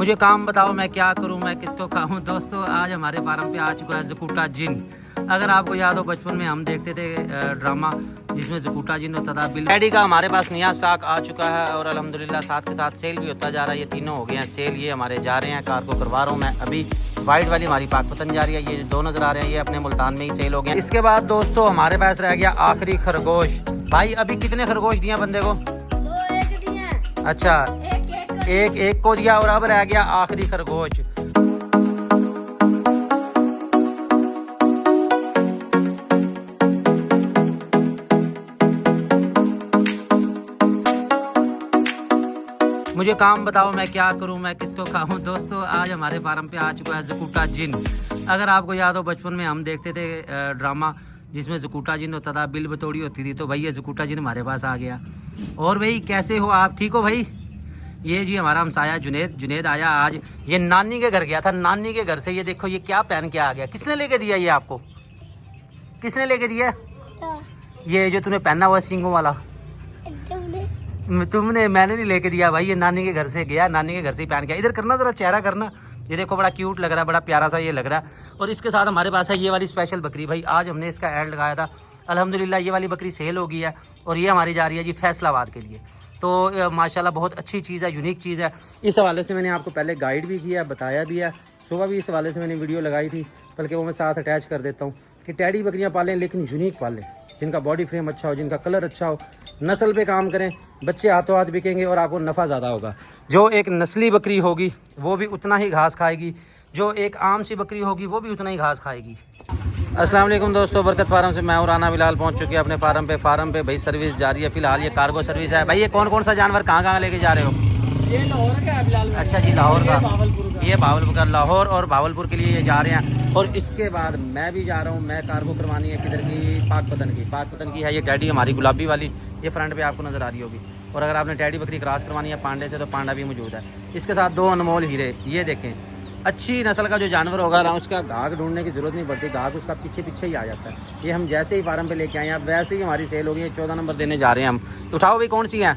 मुझे काम बताओ मैं क्या करूं, मैं किसको खाऊं। दोस्तों आज हमारे फार्म पे आ चुका है ज़कूटा जिन। अगर आपको याद हो बचपन में हम देखते थे ड्रामा जिसमें ज़कूटा जिन होता था। बिल का हमारे पास नया स्टॉक आ चुका है और अल्हम्दुलिल्लाह साथ के साथ सेल भी होता जा रहा है। ये तीनों हो गए हैं सेल, ये हमारे जा रहे हैं, कार को करवा रहा हूँ मैं अभी। वाइट वाली हमारी पाकपतन जा रही है, ये दो नज़र आ रहे हैं, ये अपने मुल्तान में ही सेल हो गए। इसके बाद दोस्तों हमारे पास रह गया आखिरी खरगोश। भाई अभी कितने खरगोश दिया बंदे को? एक दिया। अच्छा एक को दिया और अब रह गया आखिरी खरगोश। मुझे काम बताओ मैं क्या करूं, मैं किसको खाऊं। दोस्तों आज हमारे फार्म पे आ चुका है ज़कूटा जिन। अगर आपको याद हो बचपन में हम देखते थे ड्रामा जिसमें ज़कूटा जिन होता था, बिल बतौड़ी होती थी, तो भाई ये ज़कूटा जिन हमारे पास आ गया। और भाई कैसे हो आप, ठीक हो भाई? ये जी हमारा हमसाया जुनेद आया आज। ये नानी के घर गया था, नानी के घर से ये देखो ये क्या पहन के आ गया। किसने लेके दिया ये आपको, किसने लेके दिया? ये जो तूने पहना हुआ सिंगों वाला तुमने, मैंने नहीं लेके दिया भाई, ये नानी के घर से गया, नानी के घर से ही पहन गया। इधर करना जरा चेहरा करना, ये देखो बड़ा क्यूट लग रहा है, बड़ा प्यारा सा ये लग रहा है। और इसके साथ हमारे पास है ये वाली स्पेशल बकरी। भाई आज हमने इसका ऐड लगाया था, अल्हम्दुलिल्लाह ये वाली बकरी सेल हो गई है और ये हमारी जा रही है जी फैसलाबाद के लिए। तो माशाल्लाह बहुत अच्छी चीज़ है, यूनिक चीज़ है। इस हवाले से मैंने आपको पहले गाइड भी किया, बताया भी है, सुबह भी इस हवाले से मैंने वीडियो लगाई थी, बल्कि वो मैं साथ अटैच कर देता हूँ कि टैडी बकरियाँ पालें लेकिन यूनिक पालें, जिनका बॉडी फ्रेम अच्छा हो, जिनका कलर अच्छा हो, नस्ल पे काम करें, बच्चे हाथों हाथ बिकेंगे और आपको नफ़ा ज़्यादा होगा। जो एक नस्ली बकरी होगी वो भी उतना ही घास खाएगी, जो एक आम सी बकरी होगी वो भी उतना ही घास खाएगी। अस्सलाम वालेकुम दोस्तों, बरकत फार्म से मैं और राना बिलाल पहुंच चुके हैं अपने फार्म पे भाई सर्विस जारी है फिलहाल। ये कार्गो सर्विस है। भाई ये कौन कौन सा जानवर कहाँ लेके जा रहे हो? ये लाहौर का है फिलहाल। अच्छा जी लाहौर का, ये भावलपुर का, लाहौर और भावलपुर के लिए ये जा रहे हैं। और इसके बाद मैं भी जा रहा हूँ, मैं कार्गो करवानी है किधर की, पाकपतन की है। ये टैडी हमारी गुलाबी वाली, ये फ्रंट पे आपको नज़र आ रही होगी। और अगर आपने टैडी बकरी क्रॉस करवानी है पांडे से तो पांडा भी मौजूद है। इसके साथ दो अनमोल हीरे, ये देखें अच्छी नस्ल का जो जानवर होगा ना उसका घाघ ढूंढने की जरूरत नहीं पड़ती, घाघ उसका पीछे ही आ जाता है। ये हम जैसे ही फार्म पे लेके आए हैं वैसे ही हमारी सेल हो गई है। 14 नंबर देने जा रहे हैं हम। तो उठाओ भाई कौन सी है?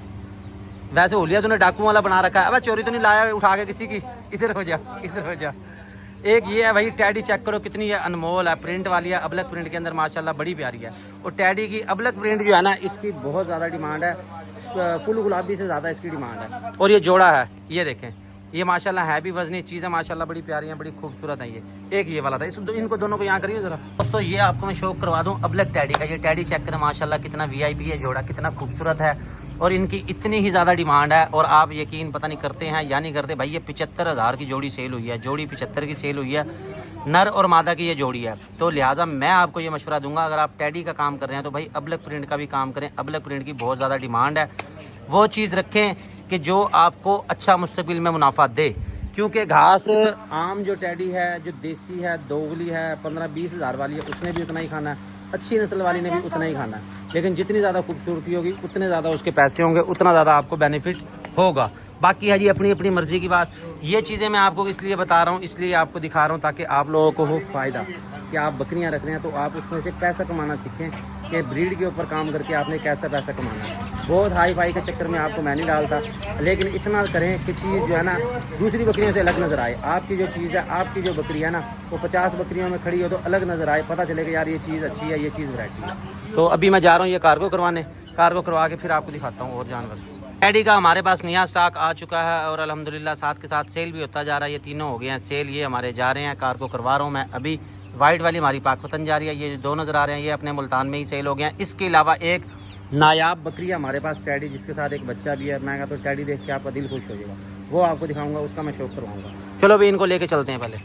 वैसे होलिया तूने डाकू वाला बना रखा है, अब चोरी तो नहीं लाया उठा के किसी की? इधर हो जा, इधर हो जा। एक ये है भाई टैडी, चेक करो कितनी है अनमोल है, प्रिंट वाली है, अबलक प्रिंट के अंदर माशाल्लाह बड़ी प्यारी है। और टैडी की अबलक प्रिंट जो है ना इसकी बहुत ज़्यादा डिमांड है, फुल गुलाबी से ज़्यादा इसकी डिमांड है। और ये जोड़ा है, ये देखें, ये माशाल्लाह है भी वजनी चीज़ है, माशाल्लाह बड़ी प्यारी है, बड़ी खूबसूरत है। ये एक ये वाला था, इनको दोनों को यहाँ करिए ज़रा दोस्तों। ये आपको मैं शौक करवा दूँ अबलक टैडी का। ये टैडी चेक करें माशाल्लाह कितना VIP है, जोड़ा कितना खूबसूरत है और इनकी इतनी ही ज़्यादा डिमांड है। और आप यकीन पता नहीं करते हैं या नहीं करते भाई, ये 75,000 की जोड़ी सेल हुई है, जोड़ी 75 की सेल हुई है, नर और मादा की ये जोड़ी है। तो लिहाजा मैं आपको ये मशवरा दूंगा अगर आप टैडी का काम कर रहे हैं तो भाई अबलक प्रिंट का भी काम करें। अबलक प्रिंट की बहुत ज़्यादा डिमांड है, वो चीज़ रखें कि जो आपको अच्छा मुस्तकबिल में मुनाफा दे। क्योंकि घास आम जो टैडी है, जो देसी है, दोगली है, 15-20 हज़ार वाली है, उसने भी उतना ही खाना है, अच्छी नस्ल वाली ने भी उतना ही खाना है। लेकिन जितनी ज़्यादा खूबसूरती होगी उतने ज़्यादा उसके पैसे होंगे, उतना ज़्यादा आपको बेनिफिट होगा। बाकी है जी अपनी अपनी मर्ज़ी की बात। ये चीज़ें मैं आपको इसलिए बता रहा हूँ, इसलिए आपको दिखा रहा हूँ ताकि आप लोगों को हो फ़ायदा कि आप बकरियाँ रख रहे हैं तो आप उसमें से पैसा कमाना सीखें कि ब्रीड के ऊपर काम करके आपने कैसा पैसा कमाना है। बहुत हाई फाई के चक्कर में आपको मैं नहीं डालता, लेकिन इतना करें कि चीज़ जो है ना दूसरी बकरियों से अलग नज़र आए। आपकी जो चीज़ है, आपकी जो बकरी है ना वो 50 बकरियों में खड़ी हो तो अलग नज़र आए, पता चलेगा यार ये चीज़ अच्छी है, ये चीज़ वैरायटी है। तो अभी मैं जा रहा हूँ ये कार्गो करवाने, कार्गो करवा के फिर आपको दिखाता हूँ और जानवर। टैडी का हमारे पास नया स्टॉक आ चुका है और अल्हम्दुलिल्लाह साथ के साथ सेल भी होता जा रहा है। ये तीनों हो गए हैं सेल, ये हमारे जा रहे हैं, कार्गो करवा रहा हूँ मैं अभी। वाइट वाली हमारी पाकपतन जा रही है, ये दो नज़र आ रहे हैं, ये अपने मुल्तान में ही सेल हो गए हैं। इसके अलावा एक नायाब बकरी है हमारे पास टैडी, जिसके साथ एक बच्चा भी है। मैं कहता हूँ टैडी देख के आपका दिल खुश हो जाएगा, वो आपको दिखाऊंगा, उसका मैं शौक करवाऊंगा। चलो भाई इनको लेके चलते हैं। पहले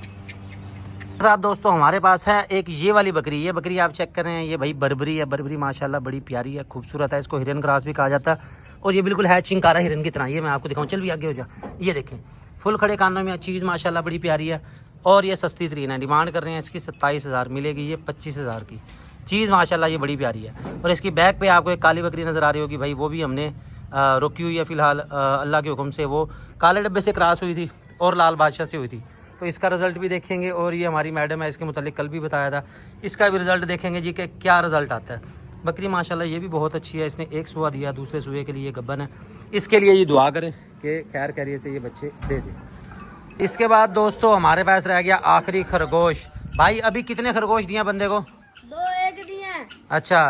साथ दोस्तों हमारे पास है एक ये वाली बकरी, ये बकरी आप चेक कर रहे हैं, ये भाई बर्बरी है। बर्बरी माशाल्लाह बड़ी प्यारी है, खूबसूरत है, इसको हिरन क्रॉस भी कहा जाता है और ये बिल्कुल है चिंकारा हिरन की तरह। ये मैं आपको दिखाऊँ, चल भी आगे हो जा। ये देखें फुल खड़े कानों में चीज़ माशाल्लाह बड़ी प्यारी है और ये सस्ती तरीन है। डिमांड कर रहे हैं इसकी 27,000 मिलेगी, ये 25,000 की चीज़ माशाल्लाह ये बड़ी प्यारी है। और इसकी बैक पे आपको एक काली बकरी नज़र आ रही होगी भाई, वो भी हमने रुकी हुई है फ़िलहाल अल्लाह के हुक्म से। वो काले डब्बे से क्रॉस हुई थी और लाल बादशाह से हुई थी, तो इसका रिज़ल्ट भी देखेंगे। और ये हमारी मैडम है, इसके मुतालिक कल भी बताया था, इसका भी रिज़ल्ट देखेंगे जी कि क्या रिज़ल्ट आता है। बकरी माशाल्लाह ये भी बहुत अच्छी है, इसने एक सुआ दिया, दूसरे सुए के लिए गब्बन है। इसके लिए ये दुआ करें कि खैर खैरियत से ये बच्चे दे दें। इसके बाद दोस्तों हमारे पास रह गया आखिरी खरगोश। भाई अभी कितने खरगोश दिया बंदे को? 2 एक दिए। अच्छा,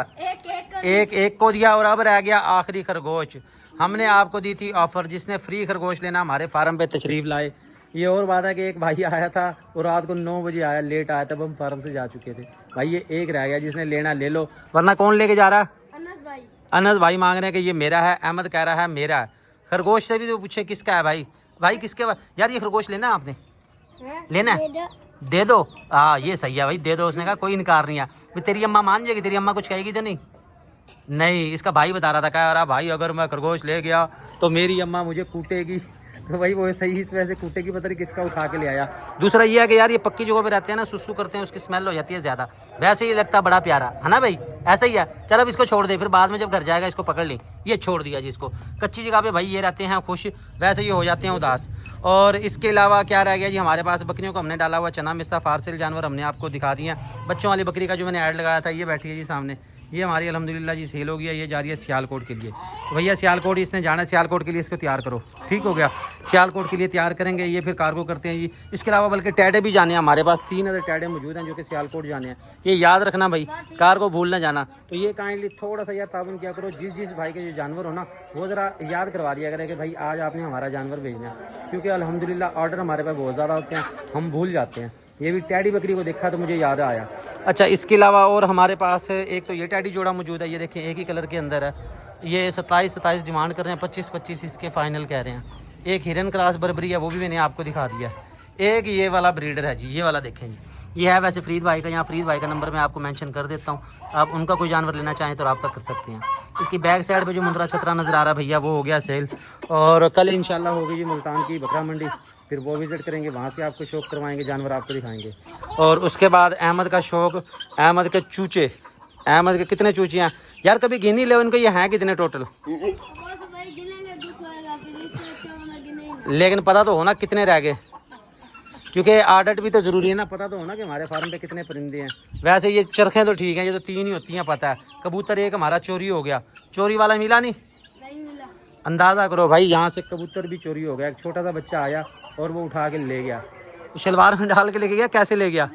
एक एक को दिया और अब रह गया आखिरी खरगोश। हमने आपको दी थी ऑफर, जिसने फ्री खरगोश लेना हमारे फार्म पे तशरीफ लाए। ये और बात है कि एक भाई आया था और रात को 9 बजे आया, लेट आया, तब हम फार्म से जा चुके थे। भाई ये एक रह गया, जिसने लेना ले लो, वरना कौन लेके जा रहा है? अनस भाई। अनस भाई मांग रहे हैं कि ये मेरा है, अहमद कह रहा है मेरा है। खरगोश से भी तो पूछे किसका है भाई? भाई किसके यार ये खरगोश लेना है आपने? लेना है? दे दो। हाँ ये सही है भाई, दे दो। उसने कहा कोई इनकार नहीं है। फिर तेरी अम्मा मान जाएगी? तेरी अम्मा कुछ कहेगी तो नहीं? नहीं, इसका भाई बता रहा था, कह रहा भाई अगर मैं खरगोश ले गया तो मेरी अम्मा मुझे कूटेगी। तो भाई वो सही इस वजह से कूटेगी, पता नहीं किसका उठा के ले आया। दूसरा ये है कि यार ये पक्की जगह पे रहते हैं ना, सुसु करते हैं, उसकी स्मेल हो जाती है ज़्यादा। वैसे ही लगता बड़ा प्यारा है ना भाई, ऐसा ही है। चल अब इसको छोड़ दे, फिर बाद में जब घर जाएगा इसको पकड़ ले। ये छोड़ दिया जी इसको। कच्ची जगह पे भाई ये रहते हैं खुश, वैसे ये हो जाते हैं उदास। और इसके अलावा क्या रह गया जी हमारे पास? बकरियों को हमने डाला हुआ चना मिस्सा फारसेल जानवर हमने आपको दिखा दिए हैं। बच्चों वाली बकरी का जो मैंने ऐड लगाया था, ये बैठी है जी सामने, ये हमारी अल्हम्दुलिल्लाह जी सेल हो गया। ये जा रही है सियालकोट के लिए। तो भैया सियालकोट इसने जाना है, सियालकोट के लिए इसको तैयार करो। ठीक हो गया, सियालकोट के लिए तैयार करेंगे, ये फिर कार्गो करते हैं जी। इसके अलावा बल्कि टैडे भी जाने हैं हमारे पास, 3 अदर टैडे मौजूद हैं जो कि सियालकोट जाने हैं। ये याद रखना भाई, कार को भूल ना जाना। तो ये काइंडली थोड़ा सा यार ताबन किया करो, जिस भाई के जो जानवर हो ना, वो ज़रा याद करवा दिया करें कि भाई आज आपने हमारा जानवर भेजना है, क्योंकि अल्हम्दुलिल्लाह ऑर्डर हमारे पास बहुत ज़्यादा होते हैं, हम भूल जाते हैं। ये भी टैडी बकरी को देखा तो मुझे याद आया। अच्छा, इसके अलावा और हमारे पास एक तो ये टैडी जोड़ा मौजूद है, ये देखें एक ही कलर के अंदर है। ये 27 डिमांड कर रहे हैं, 25 इसके फाइनल कह रहे हैं। एक हिरन क्रॉस बर्बरी है, वो भी मैंने आपको दिखा दिया। एक ये वाला ब्रीडर है जी, ये वाला देखें जी, ये है वैसे फरीद भाई का। यहाँ फरीद भाई का नंबर मैं आपको मेंशन कर देता हूँ, आप उनका कोई जानवर लेना चाहें तो रब्ता कर सकते हैं। इसकी बैक साइड पे जो मुंद्रा छतरा नज़र आ रहा है भैया, वो हो गया सेल। और कल इंशाल्लाह होगी जी मुल्तान की बकरा मंडी, फिर वो विज़िट करेंगे, वहाँ से आपको शौक करवाएंगे, जानवर आपको दिखाएंगे। और उसके बाद अहमद का शौक, अहमद के चूचे, अहमद के कितने चूचे हैं यार? कभी गिनी ले इनको, ये हैं कितने टोटल? लेकिन पता तो होना कितने रह गए, क्योंकि आदत भी तो ज़रूरी है ना, पता तो होना कि हमारे फार्म पे कितने परिंदे हैं। वैसे ये चरखें तो ठीक हैं, ये तो 3 ही होती हैं पता है। कबूतर एक हमारा चोरी हो गया, चोरी वाला मिला नहीं? अंदाज़ा करो भाई, यहाँ से कबूतर भी चोरी हो गया। एक छोटा सा बच्चा आया और वो उठा के ले गया, शलवार में डाल के लेके गया। कैसे ले गया?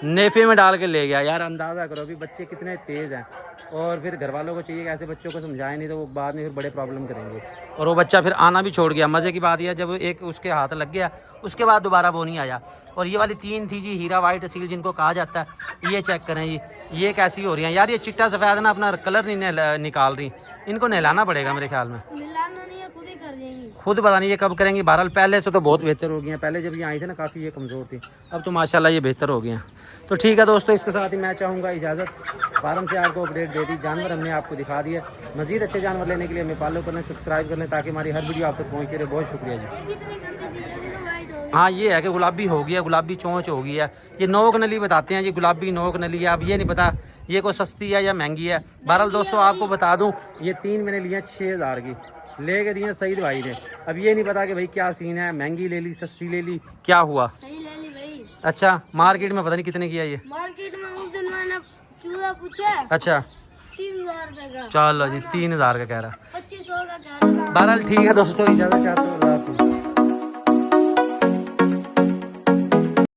नेफे में डाल के ले गया। यार अंदाज़ा करो अभी बच्चे कितने तेज़ हैं। और फिर घर वालों को चाहिए कि ऐसे बच्चों को समझाएं, नहीं तो वो बाद में फिर बड़े प्रॉब्लम करेंगे। और वो बच्चा फिर आना भी छोड़ गया। मज़े की बात यह, जब एक उसके हाथ लग गया उसके बाद दोबारा वो नहीं आया। और ये वाली 3 थी जी हीरा वाइट असील जिनको कहा जाता है, ये चेक करें जी, ये कैसी हो रही हैं यार। ये चिट्टा सफ़ेद ना अपना कलर नहीं निकाल रही, इनको नहलाना पड़ेगा मेरे ख्याल में। खुद ही कर देंगी, खुद पता नहीं ये कब करेंगी। बहरहाल पहले से तो बहुत बेहतर हो गई हैं। पहले जब ये आई थी ना काफ़ी ये कमज़ोर थी, अब तो माशाल्लाह ये बेहतर हो गई हैं। तो ठीक है दोस्तों, इसके साथ ही मैं चाहूँगा इजाज़त। फार्म से आपको अपडेट दे दी, जानवर हमने आपको दिखा दिए। मज़ीद अच्छे जानवर लेने के लिए हमें फॉलो कर लें, सब्सक्राइब कर लें, ताकि हमारी हर वीडियो आप तक पहुँचती रहे। बहुत शुक्रिया जी। हाँ ये है कि गुलाबी हो गया, गुलाबी चोंच हो गई है। ये नोक नली बताते हैं जी, गुलाबी नोक नली है। अब ये नहीं पता ये कोई सस्ती है या महंगी है। बहरहाल दोस्तों आपको बता दूं, ये 3 मैंने लिए 6000 की, ले के दिए सईद भाई ने। अब ये नहीं पता कि भाई क्या सीन है, महंगी ले ली सस्ती ले ली, क्या हुआ? सही ले ली भाई। अच्छा, मार्केट में पता नहीं कितने किया ये? मार्केट में उस दिन मैंने चूड़ा पूछा, अच्छा 3000 रुपए का। चलो जी, 3000 का कह रहा, 2500 का कह रहा था। बहरहाल ठीक है दोस्तों, इजाज़त चाहते हो।